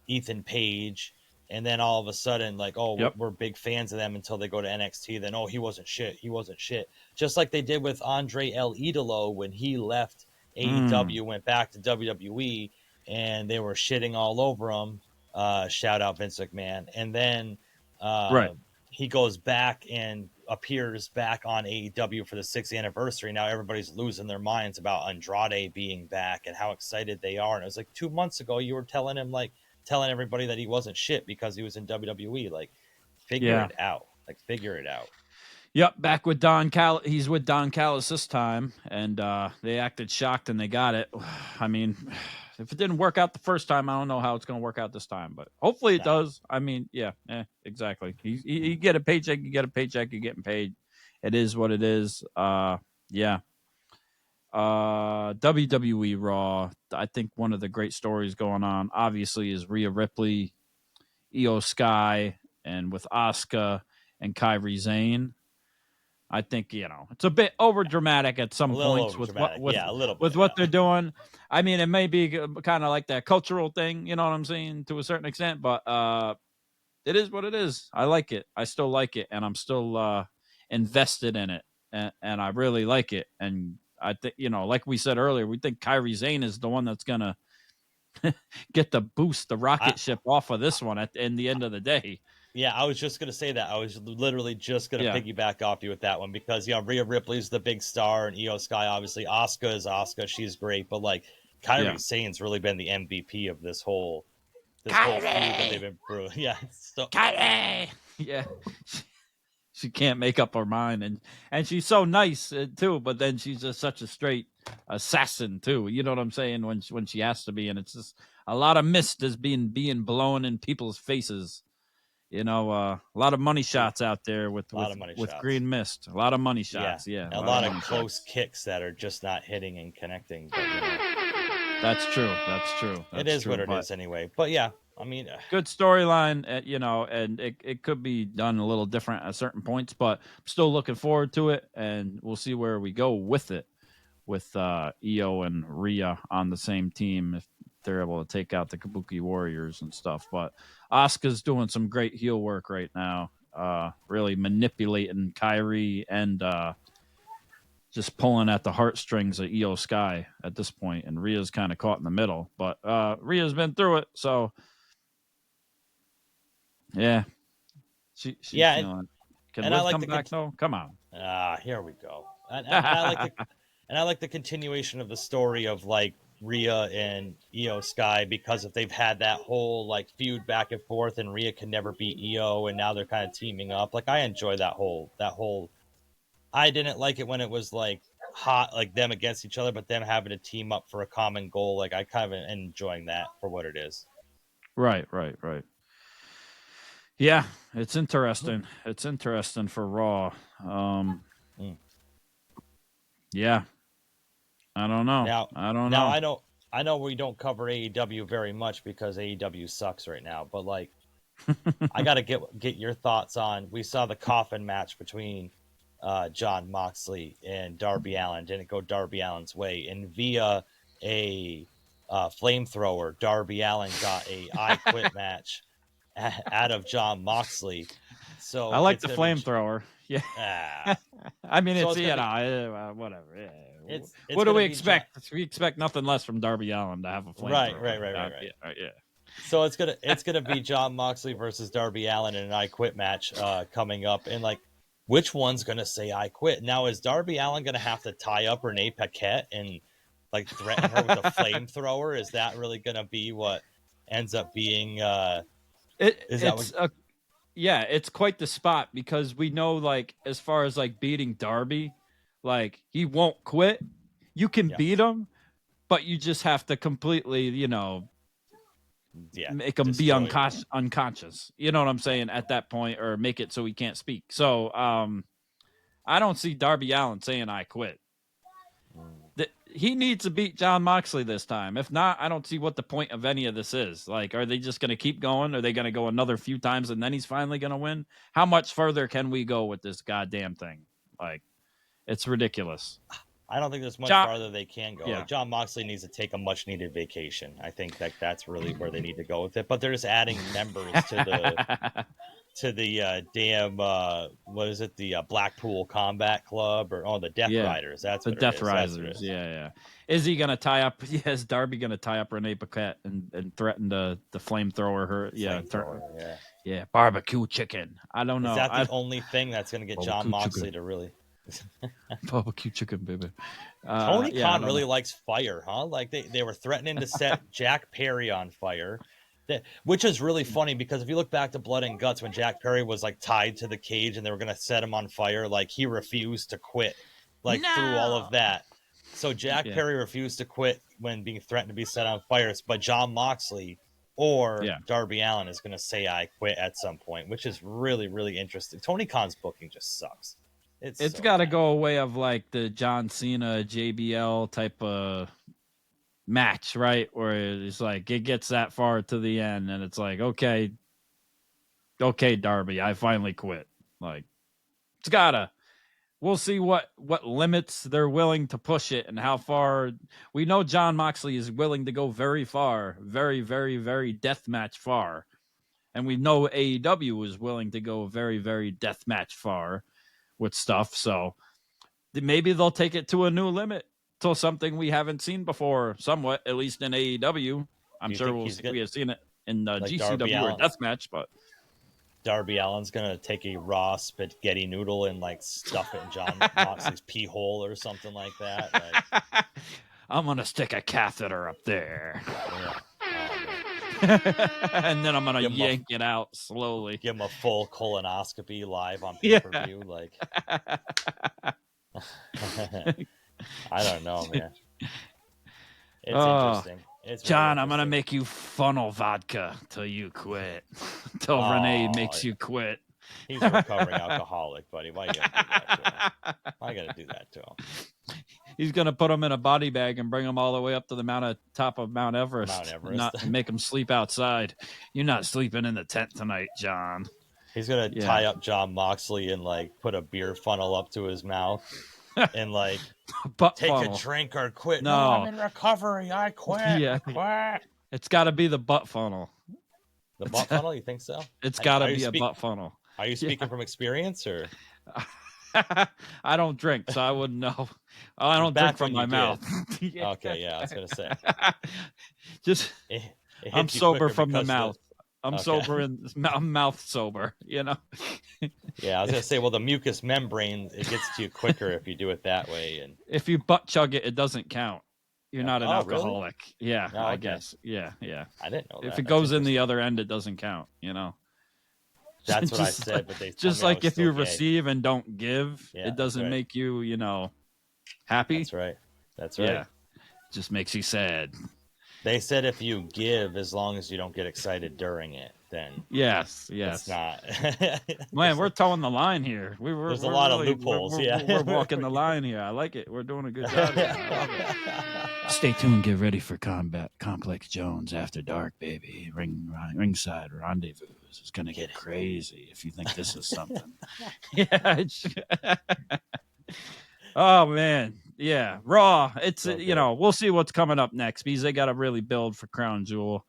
Ethan Page. And then all of a sudden, like, we're big fans of them until they go to NXT. Then, he wasn't shit. Just like they did with Andre El Idolo when he left AEW went back to WWE and they were shitting all over him. Shout out Vince McMahon. And then Right. he goes back and appears back on AEW for the 6th anniversary. Now everybody's losing their minds about Andrade being back and how excited they are. And it was like 2 months ago, you were telling everybody that he wasn't shit because he was in WWE. Like, figure it out. Figure it out. Yep, back with he's with Don Callis this time, and they acted shocked and they got it. I mean, if it didn't work out the first time, I don't know how it's going to work out this time, but hopefully it does. I mean, yeah, exactly. You get a paycheck, you're getting paid. It is what it is. Yeah. WWE Raw, I think one of the great stories going on, obviously, is Rhea Ripley, Io Sky, and with Asuka and Kairi Sane. I think, it's a bit over dramatic at some points with what they're doing. I mean, it may be kind of like that cultural thing, you know what I'm saying, to a certain extent, but it is what it is. I like it. I still like it, and I'm still invested in it, and I really like it. And I think, like we said earlier, we think Kairi Sane is the one that's going to get the rocket ship off of this one in the end of the day. Yeah, I was just going to say that. I was literally just going to piggyback off you with that one because, Rhea Ripley's the big star and Io Sky, obviously. Asuka is Asuka. She's great. But, Kairi Sane's really been the MVP of this whole feud that they've been brewing. Yeah. Kairi! Yeah. She can't make up her mind. And she's so nice, too, but then she's just such a straight assassin, too. You know what I'm saying? When she has to be. And it's just a lot of mist is being blown in people's faces. A lot of money shots out there with green mist. A lot of money shots, yeah. A lot of close kicks that are just not hitting and connecting. But, That's true. It is what it is anyway. But yeah, I mean, good storyline, and it could be done a little different at certain points, but I'm still looking forward to it, and we'll see where we go with it, with Io and Rhea on the same team if they're able to take out the Kabuki Warriors and stuff. But Asuka's doing some great heel work right now, really manipulating Kairi and just pulling at the heartstrings of Io Sky at this point, and Rhea's kind of caught in the middle. But Rhea's been through it, so yeah. She's feeling. Can Liv come back though? Come on. Here we go. And I like the continuation of the story of Rhea and Io Sky, because if they've had that whole feud back and forth and Rhea can never beat Io and now they're kind of teaming up. I enjoy that whole I didn't like it when it was hot, them against each other, but them having to team up for a common goal. I kind of enjoying that for what it is. Right. Yeah, it's interesting. It's interesting for Raw. Yeah. I don't know. I know we don't cover AEW very much because AEW sucks right now, but I got to get your thoughts on, we saw the coffin match between Jon Moxley and Darby Allin. Didn't go Darby Allin's way, and via a flamethrower, Darby Allin got a I Quit match out of Jon Moxley. So I like the flamethrower. Yeah. I mean, it's whatever. Yeah. What do we expect? We expect nothing less from Darby Allin to have a flamethrower. Right. Yeah. So it's gonna be Jon Moxley versus Darby Allin in an I Quit match coming up, and which one's gonna say I quit? Now is Darby Allin gonna have to tie up Renee Paquette and threaten her with a flamethrower? Is that really gonna be what ends up being? It's quite the spot, because we know as far as beating Darby, he won't quit. You can beat him, but you just have to completely, make him be unconscious. You know what I'm saying at that point, or make it so he can't speak. So I don't see Darby Allin saying I quit. He needs to beat Jon Moxley this time. If not, I don't see what the point of any of this is. Are they just going to keep going? Are they going to go another few times and then he's finally going to win? How much further can we go with this goddamn thing? It's ridiculous. I don't think there's much farther they can go. Yeah. Jon Moxley needs to take a much-needed vacation. I think that's really where they need to go with it. But they're just adding members to to the damn what is it? The Blackpool Combat Club or the Death Riders? That's the what Death it is. Riders. Yeah. Is he gonna tie up? Yeah, is Darby gonna tie up Renee Paquette and threaten the flamethrower her? Yeah. Barbecue chicken. I don't know. Is that the only thing that's gonna get Jon Moxley chicken. to really? Barbecue chicken, baby. Tony Khan really likes fire, huh? Like they were threatening to set Jack Perry on fire. Which is really funny because if you look back to Blood and Guts when Jack Perry was like tied to the cage and they were going to set him on fire, like he refused to quit through all of that. So Jack Perry refused to quit when being threatened to be set on fire, but Jon Moxley or Darby Allin is going to say I quit at some point, which is really, really interesting. Tony Khan's booking just sucks. It's got to go away of like the John Cena JBL type of match, right? Where it's like it gets that far to the end and it's like, okay, Darby, I finally quit. Like it's gotta. We'll see what limits they're willing to push it and how far. We know Jon Moxley is willing to go very far, very, very, very deathmatch far, and we know AEW is willing to go very, very deathmatch far with stuff. So maybe they'll take it to a new limit. To something we haven't seen before, somewhat, at least in AEW. I'm sure we have seen it in GCW or Deathmatch, but Darby Allin's gonna take a raw spaghetti noodle and like stuff it in Jon Moxley's pee hole or something like that. Like, I'm gonna stick a catheter up there, and then I'm gonna yank it out slowly. Give him a full colonoscopy live on pay-per-view, like. I don't know, man. It's interesting. It's John, I'm gonna make you funnel vodka till you quit. Till Renee makes you quit. He's a recovering alcoholic, buddy. Why you gotta do that to him? Why you gotta do that to him? He's gonna put him in a body bag and bring him all the way up to the top of Mount Everest. And make him sleep outside. You're not sleeping in the tent tonight, John. He's gonna tie up Jon Moxley and like put a beer funnel up to his mouth. And like take a drink or quit. No, I'm in recovery. I quit. I quit. It's got to be the butt funnel. The butt funnel? You think so? It's got to be a butt funnel. Are you speaking from experience or? I don't drink, so I wouldn't know. I don't drink from my mouth. Okay, I was gonna say. Just I'm sober from the mouth. I'm sober and I'm mouth sober, you know? Yeah, I was going to say, well, the mucous membrane, it gets to you quicker if you do it that way. And if you butt chug it, it doesn't count. You're not an alcoholic. Really? Yeah, I guess. Yeah. I didn't know that. If it goes in the other end, it doesn't count, you know? That's what I said, but they just like if you receive and don't give, it doesn't make you, happy. That's right. Yeah. It just makes you sad. They said if you give, as long as you don't get excited during it, then yes, it's not. Man, we're towing the line here. There's a lot of loopholes. We're walking the line here. I like it. We're doing a good job. Stay tuned. Get ready for Combat Complex Jones After Dark, baby. Ringside Rendezvous. It's gonna get crazy if you think this is something. Oh man. Yeah, Raw. It's we'll see what's coming up next because they got to really build for Crown Jewel,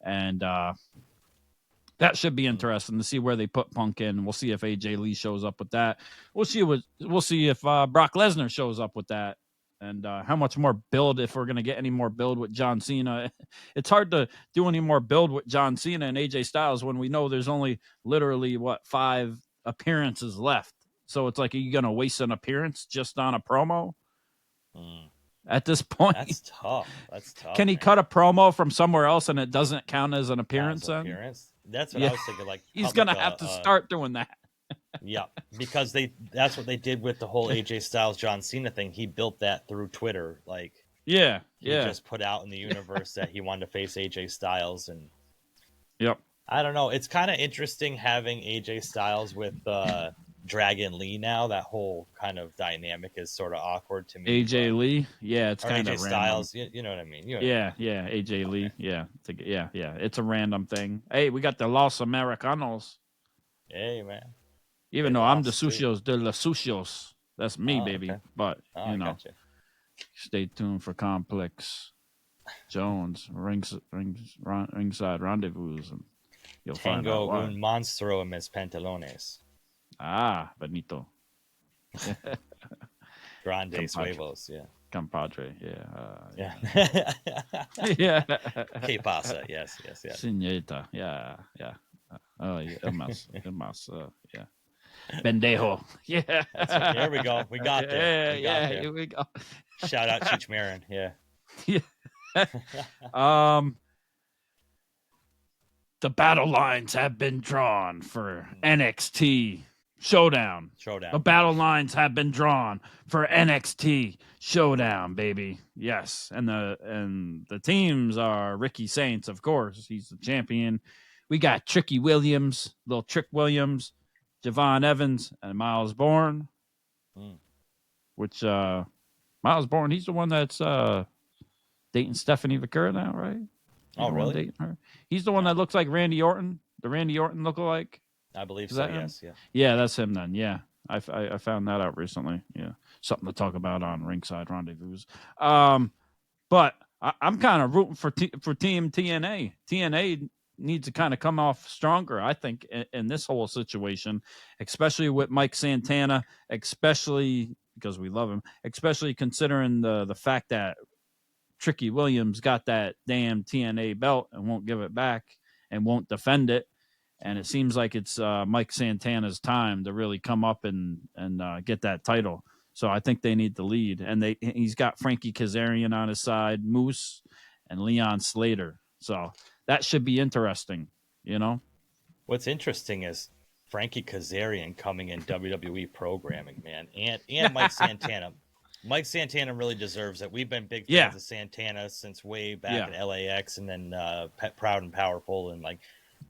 and that should be interesting to see where they put Punk in. We'll see if AJ Lee shows up with that. We'll see if Brock Lesnar shows up with that, and how much more build if we're gonna get any more build with John Cena. It's hard to do any more build with John Cena and AJ Styles when we know there's only literally 5 appearances left. So it's like, are you gonna waste an appearance just on a promo? At this point, that's tough. Can he cut a promo from somewhere else and it doesn't count as an appearance? That's what I was thinking. Like he's gonna have to start doing that. Yeah, because that's what they did with the whole AJ Styles John Cena thing. He built that through Twitter. Like he just put out in the universe that he wanted to face AJ Styles, and I don't know. It's kind of interesting having AJ Styles with Dragon Lee now. That whole kind of dynamic is sort of awkward to me. AJ Lee, it's kind of AJ Styles. You know what I mean? AJ Lee, It's a random thing. Hey, we got the Los Americanos. Hey, man. Even though I'm the Sucios de los Sucios, that's me, baby. Okay. But gotcha. Stay tuned for Complex Jones Ringside Rendezvous. You'll find out Tengo why. un monstruo en mis pantalones. Ah, Benito. Grandes huevos, yeah. Compadre, Yeah. yeah. Que pasa? Yes. Señorita, yeah. Oh, yeah, yeah. Bendejo, yeah. That's right. There we go. We got there. Here we go. Shout out Cheech Marin, yeah. The battle lines have been drawn for NXT Showdown. The battle lines have been drawn for NXT Showdown, baby. Yes, and the teams are Ricky Saints, of course. He's the champion. We got Tricky Williams, little Trick Williams, Javon Evans, and Miles Bourne. Which Miles Bourne, he's the one that's dating Stephanie Vaquera now, right? Oh, really? Dating her. He's the one that looks like Randy Orton, the Randy Orton lookalike. I believe so. Yes, yeah. Yeah, that's him then. Yeah, I found that out recently. Yeah, something to talk about on Ringside Rendezvous. But I'm kind of rooting for Team TNA. TNA needs to kind of come off stronger, I think, in this whole situation, especially with Mike Santana, especially because we love him, especially considering the fact that Tricky Williams got that damn TNA belt and won't give it back and won't defend it. And it seems like it's Mike Santana's time to really come up and get that title. So I think they need the lead. And he's got Frankie Kazarian on his side, Moose, and Leon Slater. So that should be interesting, you know? What's interesting is Frankie Kazarian coming in WWE programming, man. And Mike Santana. Mike Santana really deserves it. We've been big fans of Santana since way back at LAX, and then Proud and Powerful, and like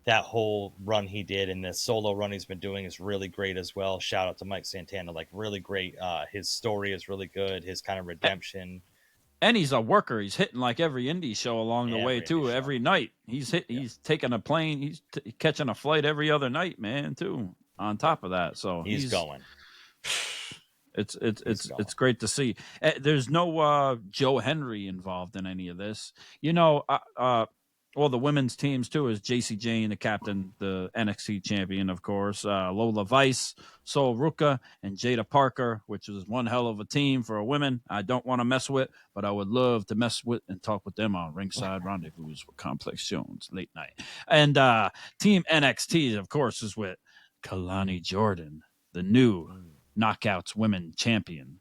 that whole run he did, and the solo run he's been doing is really great as well. Shout out to Mike Santana, like really great. His story is really good. His kind of redemption. And he's a worker. He's hitting like every indie show along the way too. Every night he's He's taking a plane. He's catching a flight every other night, man. Too on top of that, so he's going. It's great to see. There's no Joe Henry involved in any of this. You know, well, the women's teams too is JC Jane, the captain, the NXT champion, of course. Lola Vice, Sol Ruka, and Jada Parker, which is one hell of a team for a women. I don't want to mess with, but I would love to mess with and talk with them on Ringside Rendezvous with Complex Jones late night. And Team NXT, of course, is with Kalani Jordan, the new Knockouts Women Champion,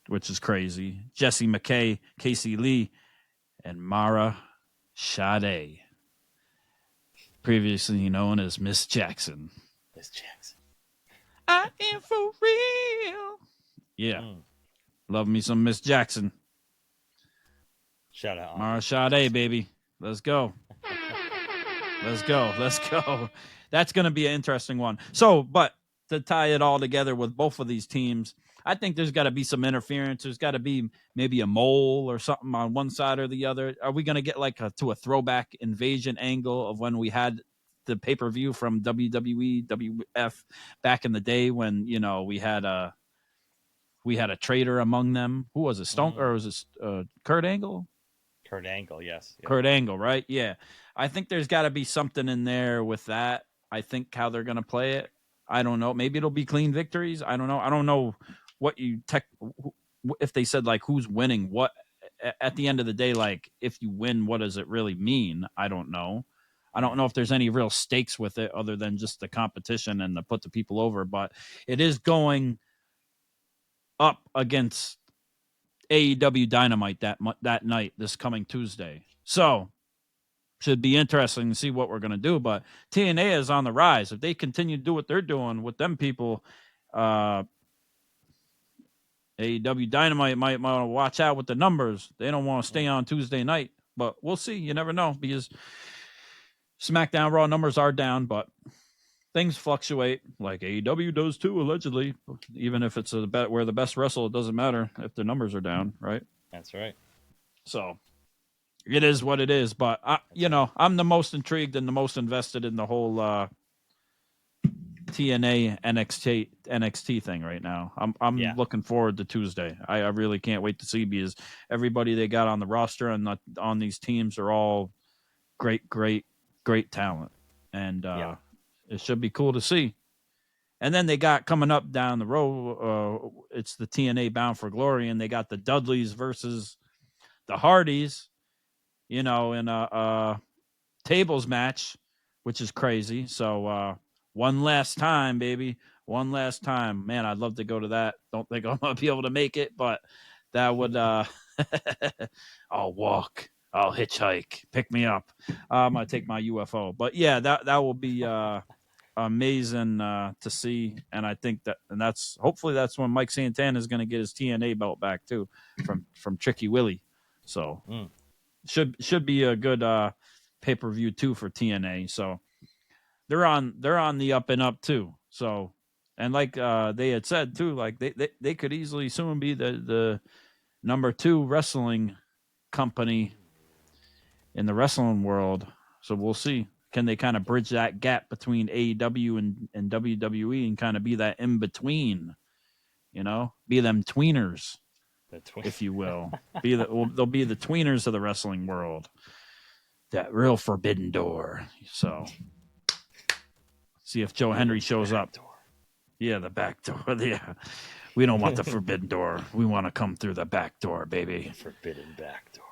which is crazy. Jessie McKay, Casey Lee, and Mara Sade, previously known as Miss Jackson. Miss Jackson. I am for real. Yeah. Love me some Miss Jackson. Shout out. Mara Sade, baby. Let's go. Let's go. That's going to be an interesting one. So, but to tie it all together with both of these teams, I think there's got to be some interference. There's got to be maybe a mole or something on one side or the other. Are we going to get like a throwback invasion angle of when we had the pay-per-view from WWE, WF back in the day when, you know, we had a traitor among them? Who was it? Stone or was it Kurt Angle? Kurt Angle, yes. Kurt Angle, right? Yeah. I think there's got to be something in there with that. I think how they're going to play it. I don't know. Maybe it'll be clean victories. I don't know. I don't know what if they said like who's winning what at the end of the day. Like if you win, what does it really mean? I don't know. I don't know if there's any real stakes with it other than just the competition and to put the people over. But it is going up against AEW Dynamite that night, this coming Tuesday. So should be interesting to see what we're going to do. But TNA is on the rise. If they continue to do what they're doing with them people, AEW Dynamite might want to watch out with the numbers. They don't want to stay on Tuesday night. But we'll see. You never know, because SmackDown Raw numbers are down, but things fluctuate like AEW does too, allegedly. Even if it's where the best wrestle, it doesn't matter if the numbers are down, right? That's right. So it is what it is. But, I'm the most intrigued and the most invested in the whole TNA NXT thing right now. I'm looking forward to Tuesday. I really can't wait to see, because everybody they got on the roster and on these teams are all great talent. And it should be cool to see. And then they got coming up down the road, it's the TNA Bound for Glory, and they got the Dudleys versus the Hardys, in a tables match, which is crazy. So one last time, baby. One last time. Man, I'd love to go to that. Don't think I'm going to be able to make it, but that would I'll walk. I'll hitchhike. Pick me up. I'm going to take my UFO. But yeah, that will be amazing to see, and I think hopefully that's when Mike Santana is going to get his TNA belt back too from Tricky Willie. So should be a good pay-per-view too for TNA. So they're on the up and up too. So, and like they had said too, like they could easily soon be the number 2 wrestling company in the wrestling world. So we'll see. Can they kind of bridge that gap between AEW and WWE and kind of be that in between? Be them tweeners, if you will. They'll be the tweeners of the wrestling world. That real forbidden door. So see if Joe Henry shows up. Yeah, the back door. Yeah. We don't want the forbidden door. We want to come through the back door, baby. The forbidden back door.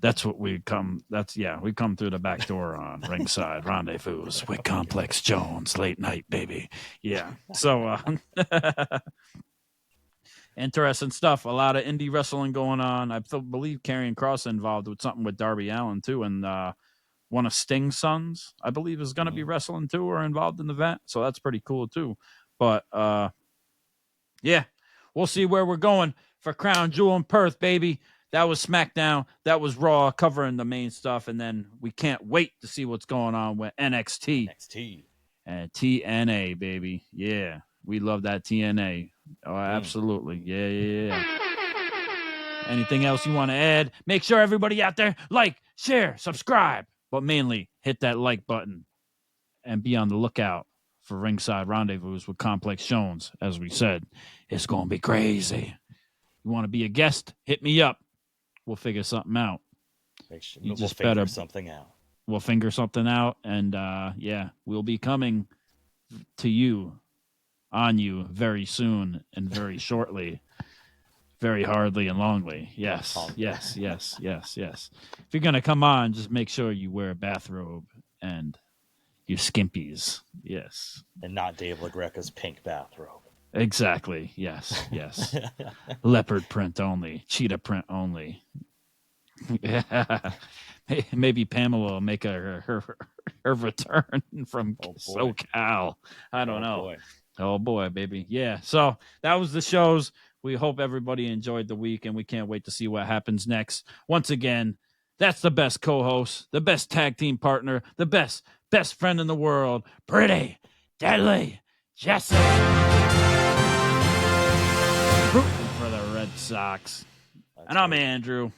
That's what we come. We come through the back door on Ringside Rendezvous with Complex Jones, late night, baby. Yeah. So, interesting stuff. A lot of indie wrestling going on. I believe Karrion Kross involved with something with Darby Allin too, and one of Sting's sons, I believe, is going to be wrestling too or involved in the event. So that's pretty cool too. But yeah, we'll see where we're going for Crown Jewel in Perth, baby. That was SmackDown. That was Raw, covering the main stuff. And then we can't wait to see what's going on with NXT. And TNA, baby. Yeah, we love that TNA. Oh, absolutely. Yeah. Anything else you want to add? Make sure everybody out there, like, share, subscribe. But mainly, hit that like button. And be on the lookout for Ringside Rendezvous with Complex Jones. As we said, it's going to be crazy. You want to be a guest? Hit me up. We'll figure something out. We'll figure something out. We'll figure something out. And we'll be coming to you, on you, very soon and very shortly. Very hardly and longly. Yes. If you're going to come on, just make sure you wear a bathrobe and you skimpies. Yes. And not Dave LaGreca's pink bathrobe. Exactly. Yes. Leopard print only. Cheetah print only. Yeah. Maybe Pamela will make her return from SoCal. I don't know. Boy. Oh, boy, baby. Yeah. So that was the shows. We hope everybody enjoyed the week, and we can't wait to see what happens next. Once again, that's the best co-host, the best tag team partner, the best friend in the world, Pretty Deadly Jesse. Rooting for the Red Sox. And I'm Andrew.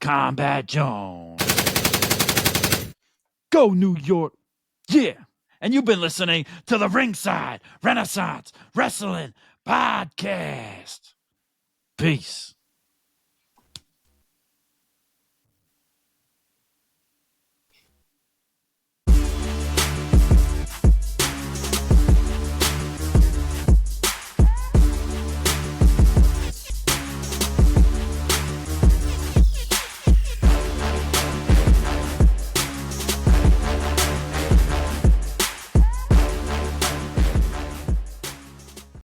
Combat Jones. Go New York. Yeah. And you've been listening to the Ringside Renaissance Wrestling Podcast. Peace.